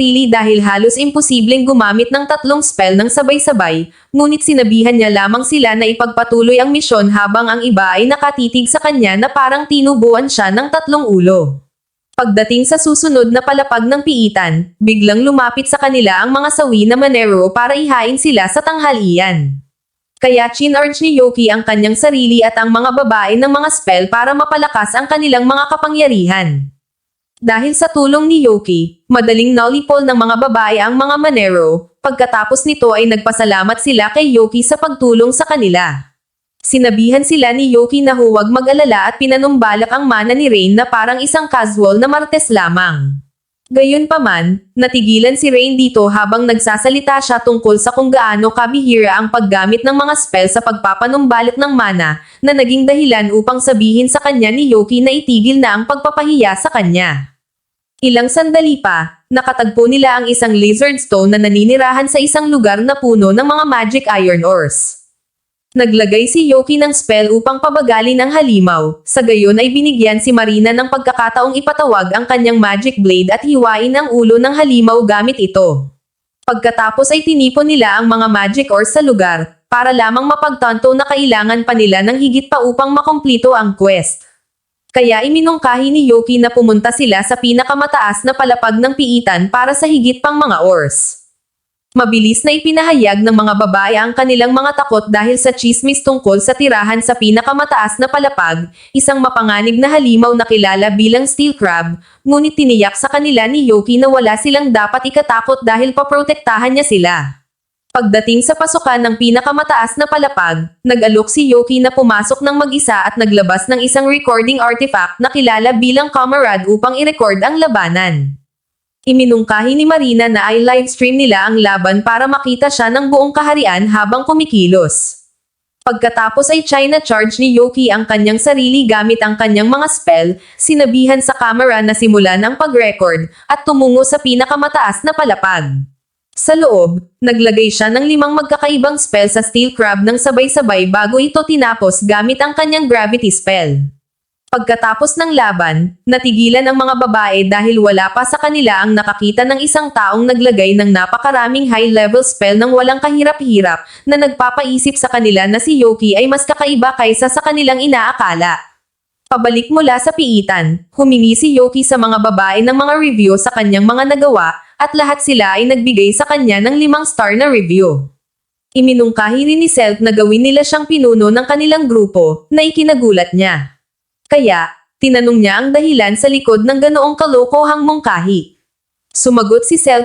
sarili dahil halos imposibleng gumamit ng 3 spell ng sabay-sabay, ngunit sinabihan niya lamang sila na ipagpatuloy ang misyon habang ang iba ay nakatitig sa kanya na parang tinubuan siya ng 3 ulo. Pagdating sa susunod na palapag ng piitan, biglang lumapit sa kanila ang mga sawi na manero para ihain sila sa tanghalian. Kaya chinarge ni Yoki ang kanyang sarili at ang mga babae ng mga spell para mapalakas ang kanilang mga kapangyarihan. Dahil sa tulong ni Yoki, madaling nullipol ng mga babae ang mga manero, pagkatapos nito ay nagpasalamat sila kay Yoki sa pagtulong sa kanila. Sinabihan sila ni Yoki na huwag mag-alala at pinanumbalak ang mana ni Rain na parang isang casual na martes lamang. Gayunpaman, natigilan si Rain dito habang nagsasalita siya tungkol sa kung gaano kabihira ang paggamit ng mga spell sa pagpapanumbalik ng mana, na naging dahilan upang sabihin sa kanya ni Yoki na itigil na ang pagpapahiya sa kanya. Ilang sandali pa, nakatagpo nila ang isang lizard stone na naninirahan sa isang lugar na puno ng mga magic iron ores. Naglagay si Yoki ng spell upang pabagalin ang halimaw, sa gayon ay binigyan si Marina ng pagkakataong ipatawag ang kanyang magic blade at hiwain ang ulo ng halimaw gamit ito. Pagkatapos ay tinipon nila ang mga magic ores sa lugar, para lamang mapagtanto na kailangan pa nila ng higit pa upang makumplito ang quest. Kaya iminungkahi ni Yoki na pumunta sila sa pinakamataas na palapag ng piitan para sa higit pang mga ores. Mabilis na ipinahayag ng mga babae ang kanilang mga takot dahil sa chismis tungkol sa tirahan sa pinakamataas na palapag, isang mapanganib na halimaw na kilala bilang steel crab, ngunit tiniyak sa kanila ni Yoki na wala silang dapat ikatakot dahil paprotektahan niya sila. Pagdating sa pasukan ng pinakamataas na palapag, nag-alok si Yoki na pumasok ng mag-isa at naglabas ng isang recording artifact na kilala bilang Camarade upang i-record ang labanan. Iminungkahi ni Marina na ay livestream nila ang laban para makita siya ng buong kaharian habang kumikilos. Pagkatapos ay China charge ni Yoki ang kanyang sarili gamit ang kanyang mga spell, sinabihan sa camera na simulan ang pag-record, at tumungo sa pinakamataas na palapag. Sa loob, naglagay siya ng 5 magkakaibang spell sa steel crab ng sabay-sabay bago ito tinapos gamit ang kanyang gravity spell. Pagkatapos ng laban, natigilan ang mga babae dahil wala pa sa kanila ang nakakita ng isang taong naglagay ng napakaraming high-level spell ng walang kahirap-hirap, na nagpapaisip sa kanila na si Yoki ay mas kakaiba kaysa sa kanilang inaakala. Pabalik mula sa piitan, humingi si Yoki sa mga babae ng mga review sa kanyang mga nagawa, at lahat sila ay nagbigay sa kanya ng 5-star na review. Iminungkahi rin ni Self na gawin nila siyang pinuno ng kanilang grupo, na ikinagulat niya. Kaya, tinanong niya ang dahilan sa likod ng ganoong kalokohang mungkahi. Sumagot si Self